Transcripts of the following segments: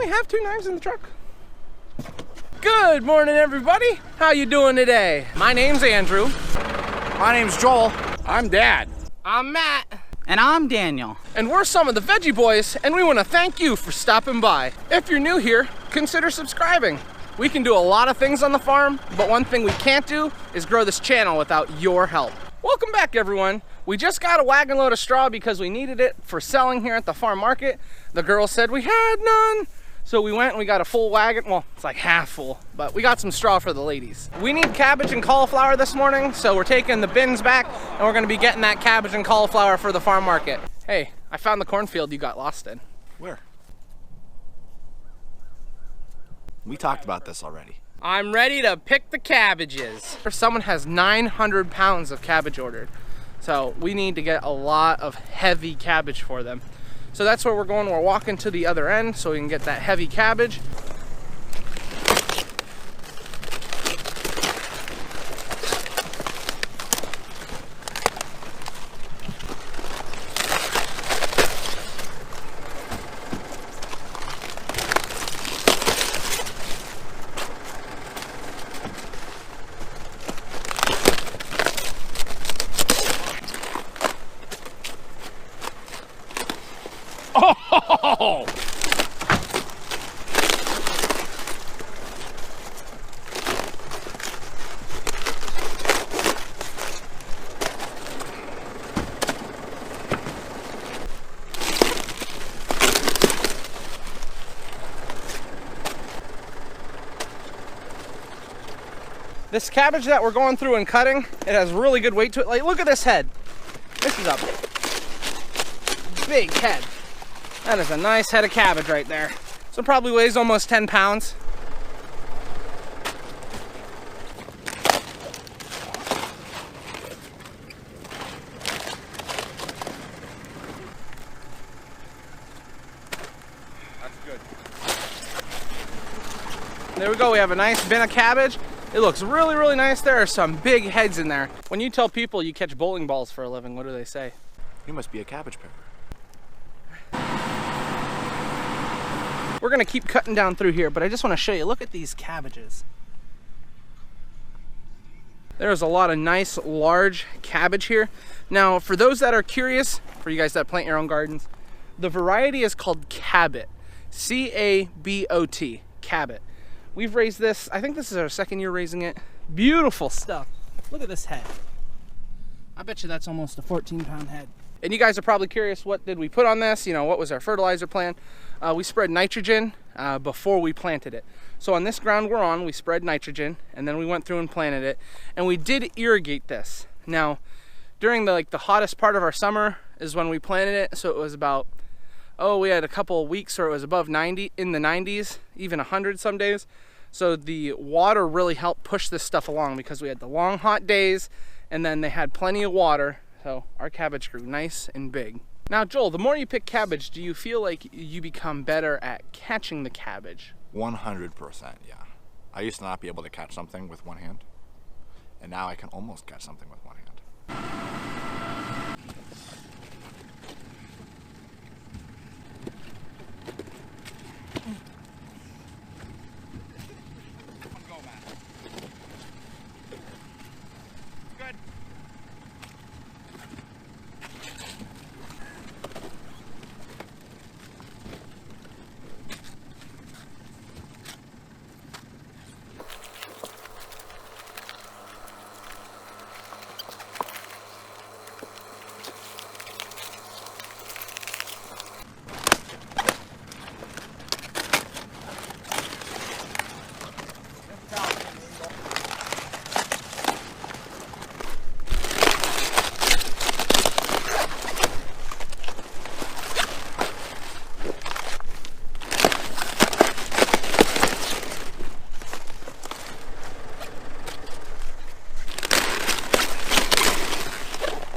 only have 2 knives in the truck. Good morning, everybody. How you doing today? My name's Andrew. My name's Joel. I'm Dad. I'm Matt. And I'm Daniel. And we're some of the Veggie Boys, and we want to thank you for stopping by. If you're new here, consider subscribing. We can do a lot of things on the farm, but one thing we can't do is grow this channel without your help. Welcome back, everyone. We just got a wagon load of straw because we needed it for selling here at the farm market. The girls said we had none. So we went and we got a full wagon. Well, it's like half full, but we got some straw for the ladies. We need cabbage and cauliflower this morning, so we're taking the bins back and we're gonna be getting that cabbage and cauliflower for the farm market. Hey, I found the cornfield you got lost in. Where? We talked about this already. I'm ready to pick the cabbages. Someone has 900 pounds of cabbage ordered. So we need to get a lot of heavy cabbage for them. So that's where we're going. We're walking to the other end so we can get that heavy cabbage. Oh! This cabbage that we're going through and cutting, it has really good weight to it. Like, look at this head. This is a big head. That is a nice head of cabbage right there. So it probably weighs almost 10 pounds. That's good. There we go, we have a nice bin of cabbage. It looks really, really nice. There are some big heads in there. When you tell people you catch bowling balls for a living, what do they say? You must be a cabbage picker. We're gonna keep cutting down through here, but I just wanna show you, look at these cabbages. There's a lot of nice, large cabbage here. Now, for those that are curious, for you guys that plant your own gardens, the variety is called Cabot. C-A-B-O-T, Cabot. We've raised this, I think this is our 2nd year raising it. Beautiful stuff. Look at this head. I bet you that's almost a 14-pound head. And you guys are probably curious, what did we put on this? You know, what was our fertilizer plan? We spread nitrogen before we planted it. So on this ground we're on, we spread nitrogen, and then we went through and planted it. And we did irrigate this. Now, during the hottest part of our summer is when we planted it. So it was about, we had a couple of weeks where it was above 90, in the 90s, even 100 some days. So the water really helped push this stuff along because we had the long hot days, and then they had plenty of water. So our cabbage grew nice and big. Now, Joel, the more you pick cabbage, do you feel like you become better at catching the cabbage? 100%, yeah. I used to not be able to catch something with one hand, and now I can almost catch something with one hand.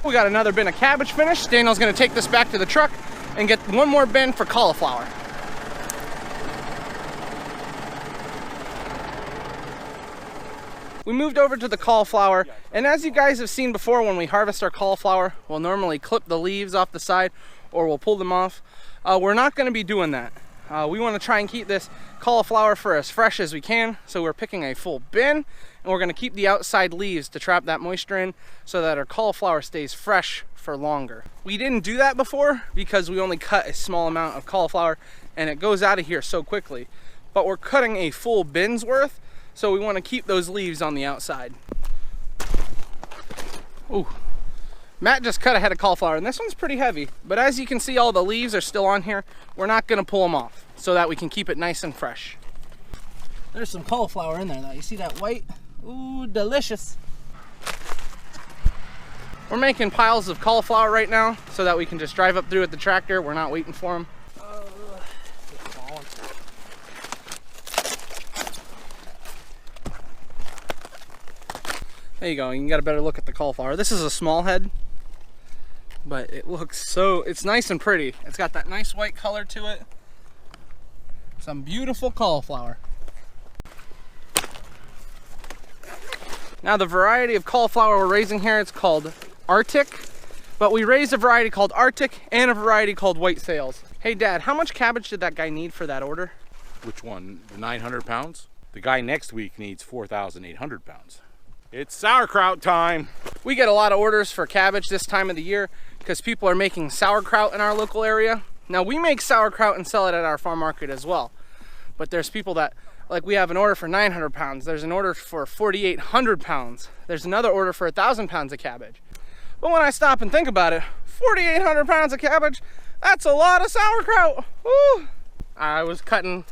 We got another bin of cabbage finished. Daniel's gonna take this back to the truck and get one more bin for cauliflower. We moved over to the cauliflower, and as you guys have seen before, when we harvest our cauliflower, we'll normally clip the leaves off the side or we'll pull them off. We're not gonna be doing that. We want to try and keep this cauliflower for as fresh as we can, so we're picking a full bin, and we're going to keep the outside leaves to trap that moisture in so that our cauliflower stays fresh for longer. We didn't do that before because we only cut a small amount of cauliflower and it goes out of here so quickly, but we're cutting a full bin's worth, so we want to keep those leaves on the outside. Ooh. Matt just cut a head of cauliflower, and this one's pretty heavy, but as you can see, all the leaves are still on here. We're not gonna pull them off so that we can keep it nice and fresh. There's some cauliflower in there though. You see that white? Ooh, delicious. We're making piles of cauliflower right now so that we can just drive up through with the tractor. We're not waiting for them. There you go, you can get a better look at the cauliflower. This is a small head, but it looks so, it's nice and pretty. It's got that nice white color to it. Some beautiful cauliflower. Now the variety of cauliflower we're raising here, it's called Arctic, but we raised a variety called Arctic and a variety called White Sales. Hey Dad, how much cabbage did that guy need for that order? Which one? The 900 pounds? The guy next week needs 4,800 pounds. It's sauerkraut time. We get a lot of orders for cabbage this time of the year because people are making sauerkraut in our local area. Now we make sauerkraut and sell it at our farm market as well. But there's people that, like we have an order for 900 pounds. There's an order for 4,800 pounds. There's another order for 1,000 pounds of cabbage. But when I stop and think about it, 4,800 pounds of cabbage, that's a lot of sauerkraut. Woo! I was cutting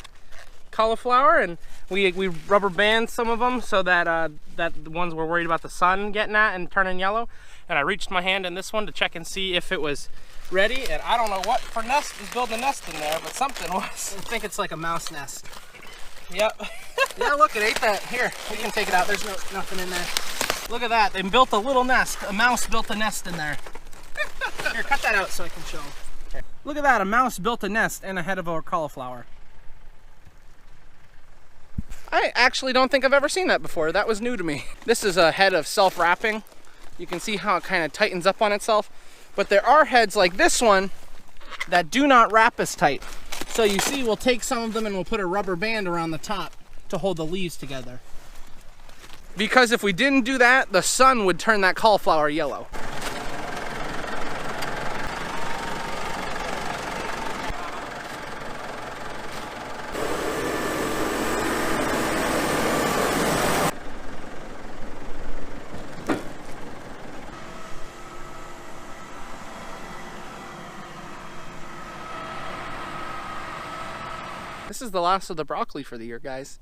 cauliflower and we rubber band some of them so that that the ones we're worried about the sun getting at and turning yellow. And I reached my hand in this one to check and see if it was ready. And I don't know what for nest is building a nest in there, but something was. I think it's like a mouse nest. Yep. Yeah, look, it ate that. Here, we can take it out. There's nothing in there. Look at that. They built a little nest. A mouse built a nest in there. Here, cut that out so I can show them. Okay. Look at that. A mouse built a nest in a head of our cauliflower. I actually don't think I've ever seen that before. That was new to me. This is a head of self-wrapping. You can see how it kind of tightens up on itself. But there are heads like this one that do not wrap as tight. So you see, we'll take some of them and we'll put a rubber band around the top to hold the leaves together. Because if we didn't do that, the sun would turn that cauliflower yellow. This is the last of the broccoli for the year, guys.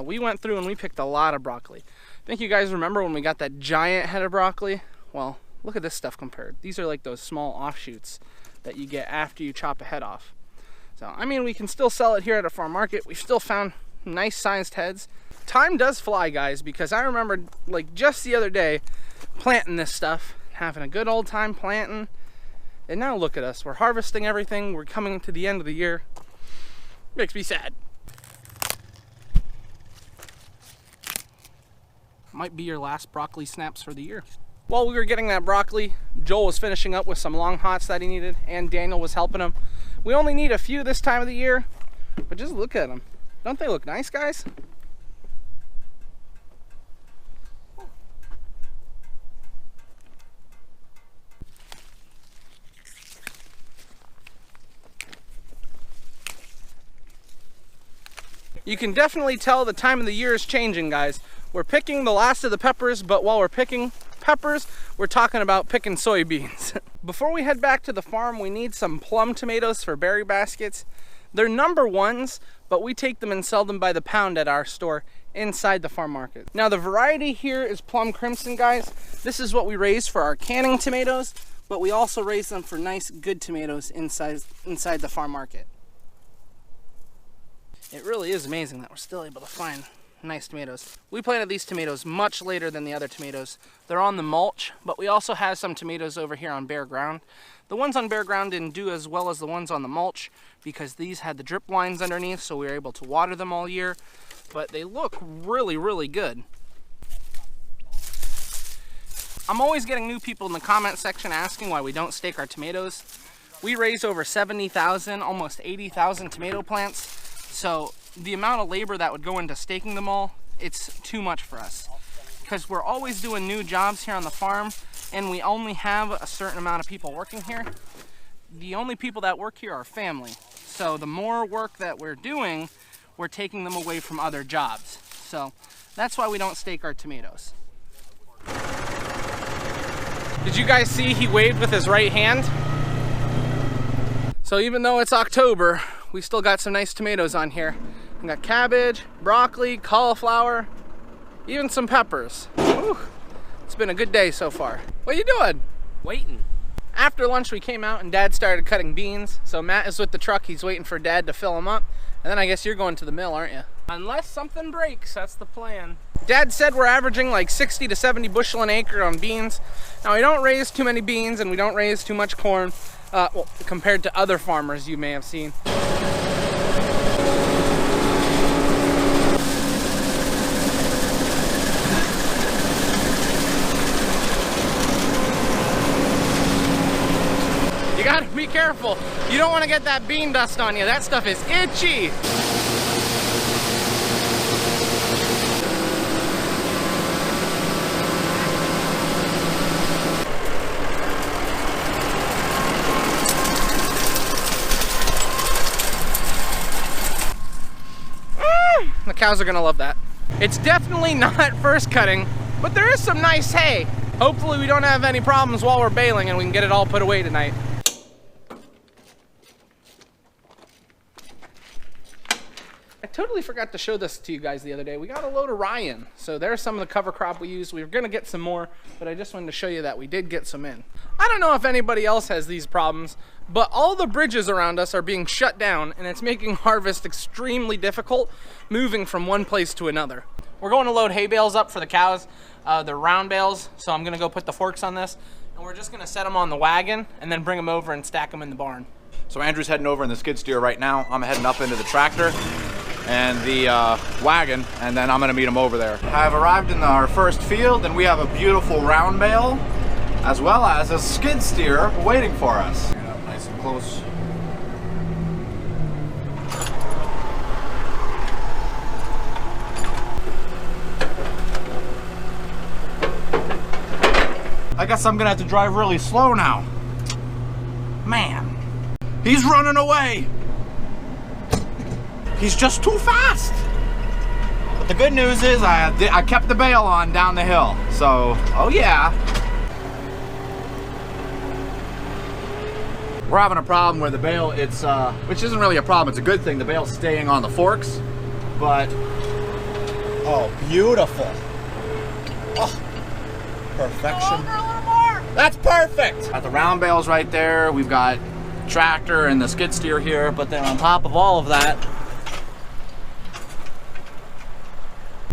We went through and we picked a lot of broccoli. I think you guys remember when we got that giant head of broccoli? Well, look at this stuff compared. These are like those small offshoots that you get after you chop a head off. So, I mean, we can still sell it here at a farm market. We've still found nice sized heads. Time does fly, guys, because I remember like just the other day planting this stuff, having a good old time planting. And now look at us. We're harvesting everything. We're coming to the end of the year. Makes me sad. Might be your last broccoli snaps for the year. While we were getting that broccoli, Joel was finishing up with some long hots that he needed, and Daniel was helping him. We only need a few this time of the year, but just look at them. Don't they look nice, guys? You can definitely tell the time of the year is changing, guys. We're picking the last of the peppers, but while we're picking peppers, we're talking about picking soybeans. Before we head back to the farm, we need some plum tomatoes for berry baskets. They're number ones, but we take them and sell them by the pound at our store inside the farm market. Now the variety here is plum crimson, guys. This is what we raise for our canning tomatoes, but we also raise them for nice, good tomatoes inside the farm market. It really is amazing that we're still able to find nice tomatoes. We planted these tomatoes much later than the other tomatoes. They're on the mulch, but we also have some tomatoes over here on bare ground. The ones on bare ground didn't do as well as the ones on the mulch because these had the drip lines underneath, so we were able to water them all year, but they look really, really good. I'm always getting new people in the comment section asking why we don't stake our tomatoes. We raise over 70,000, almost 80,000 tomato plants. So the amount of labor that would go into staking them all, it's too much for us. Because we're always doing new jobs here on the farm, and we only have a certain amount of people working here. The only people that work here are family. So the more work that we're doing, we're taking them away from other jobs. So that's why we don't stake our tomatoes. Did you guys see he waved with his right hand? So even though it's October, we still got some nice tomatoes on here. We got cabbage, broccoli, cauliflower, even some peppers. Whew. It's been a good day so far. What are you doing? Waiting. After lunch we came out and Dad started cutting beans. So Matt is with the truck, he's waiting for Dad to fill them up. And then I guess you're going to the mill, aren't you? Unless something breaks, that's the plan. Dad said we're averaging like 60 to 70 bushel an acre on beans. Now we don't raise too many beans and we don't raise too much corn, well, compared to other farmers you may have seen. You gotta be careful. You don't want to get that bean dust on you. That stuff is itchy. The cows are gonna love that. It's definitely not first cutting, but there is some nice hay. Hopefully we don't have any problems while we're baling and we can get it all put away tonight. I totally forgot to show this to you guys the other day. We got a load of rye in. So there's some of the cover crop we used. We were gonna get some more, but I just wanted to show you that we did get some in. I don't know if anybody else has these problems, but all the bridges around us are being shut down and it's making harvest extremely difficult moving from one place to another. We're going to load hay bales up for the cows. They're round bales, so I'm gonna go put the forks on this and we're just gonna set them on the wagon and then bring them over and stack them in the barn. So Andrew's heading over in the skid steer right now. I'm heading up into the tractor and the wagon, and then I'm gonna meet him over there. I've arrived in our first field and we have a beautiful round bale as well as a skid steer waiting for us. Nice and close. I guess I'm gonna have to drive really slow now. Man, he's running away. He's just too fast. But the good news is I kept the bale on down the hill. So, oh yeah. We're having a problem where the bale, which isn't really a problem, it's a good thing. The bale's staying on the forks, but, oh, beautiful. Oh, perfection. Go over a little more. That's perfect. Got the round bales right there. We've got tractor and the skid steer here, but then on top of all of that,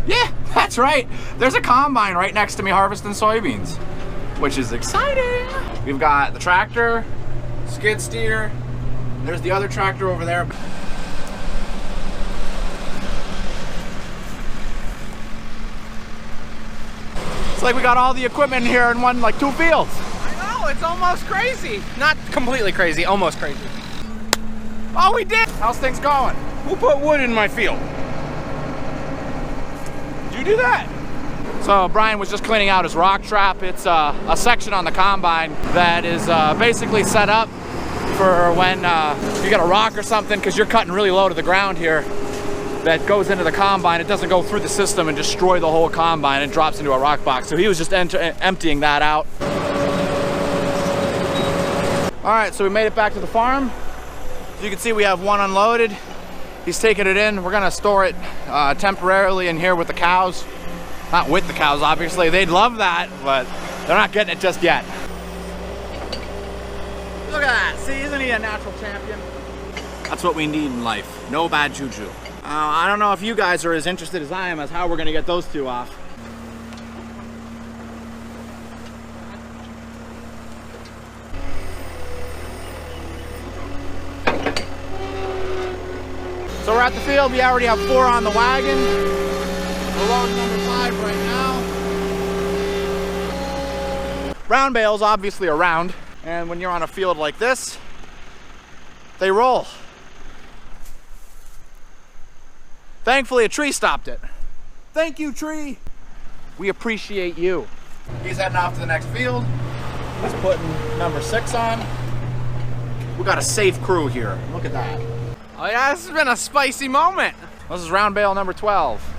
yeah, that's right. There's a combine right next to me harvesting soybeans, which is exciting. We've got the tractor, skid steer, there's the other tractor over there. It's like we got all the equipment here in one, like 2 fields. I know, it's almost crazy. Not completely crazy, almost crazy. Oh, we did. How's things going? Who put wood in my field? You do that? So Brian was just cleaning out his rock trap. It's a section on the combine that is basically set up for when you get a rock or something, because you're cutting really low to the ground here, that goes into the combine. It doesn't go through the system and destroy the whole combine and drops into a rock box. So he was just emptying that out. All right, so we made it back to the farm. As you can see, we have one unloaded. He's taking it in. We're gonna store it temporarily in here with the cows. Not with the cows, obviously. They'd love that, but they're not getting it just yet. Look at that. See, isn't he a natural champion? That's what we need in life. No bad juju. I don't know if you guys are as interested as I am as how we're gonna get those two off. So we're at the field. We already have 4 on the wagon. We're loading number 5 right now. Round bales obviously are round, and when you're on a field like this, They roll. Thankfully, a tree stopped it. Thank you, tree. We appreciate you. He's heading off to the next field. He's putting number 6 on. We got a safe crew here. Look at that. Oh yeah, this has been a spicy moment. This is round bale number 12.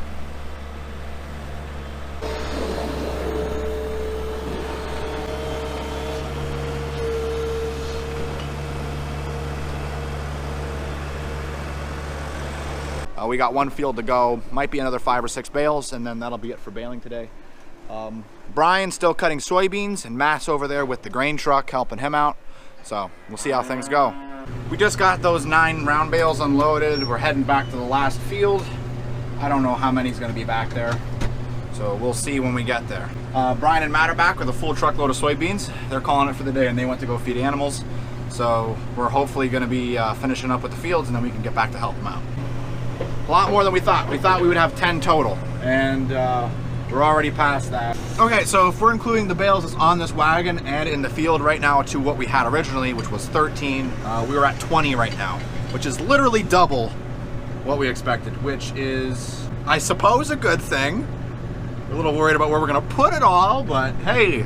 We got one field to go. Might be another 5 or 6 bales, and then that'll be it for baling today. Brian's still cutting soybeans, and Matt's over there with the grain truck helping him out. So we'll see how things go. We just got those 9 round bales unloaded. We're heading back to the last field. I don't know how many's gonna be back there, so we'll see when we get there. Brian and Matt are back with a full truckload of soybeans. They're calling it for the day, and they went to go feed animals. So we're hopefully gonna be finishing up with the fields, and then we can get back to help them out. A lot more than we thought. We thought we would have 10 total, and we're already past that. Okay, so if we're including the bales that's on this wagon and in the field right now to what we had originally, which was 13, we were at 20 right now, which is literally double what we expected, which is, I suppose, a good thing. We're a little worried about where we're gonna put it all, but hey,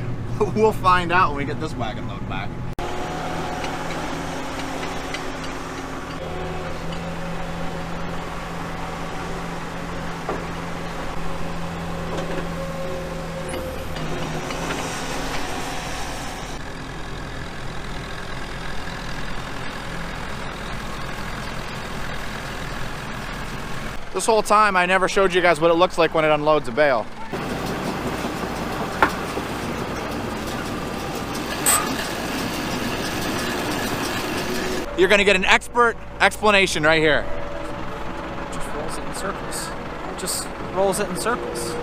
we'll find out when we get this wagon load back. This whole time, I never showed you guys what it looks like when it unloads a bale. You're gonna get an expert explanation right here. Just rolls it in circles. Just rolls it in circles.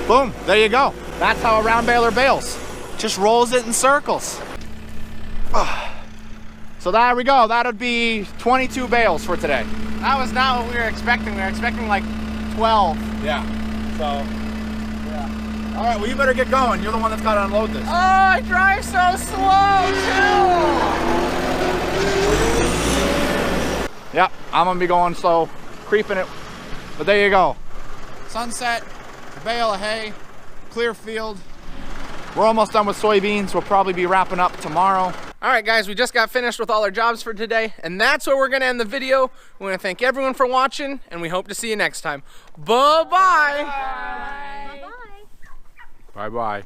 Boom, there you go. That's how a round baler bales. Just rolls it in circles. So there we go. That would be 22 bales for today. That was not what we were expecting. We were expecting like 12. Yeah. So, yeah. All right, well, you better get going. You're the one that's got to unload this. Oh, I drive so slow too. Yep, I'm gonna be going slow, creeping it. But there you go. Sunset, a bale of hay, clear field. We're almost done with soybeans. We'll probably be wrapping up tomorrow. All right, guys, we just got finished with all our jobs for today, and that's where we're gonna end the video. We wanna thank everyone for watching, and we hope to see you next time. Bye-bye. Bye-bye.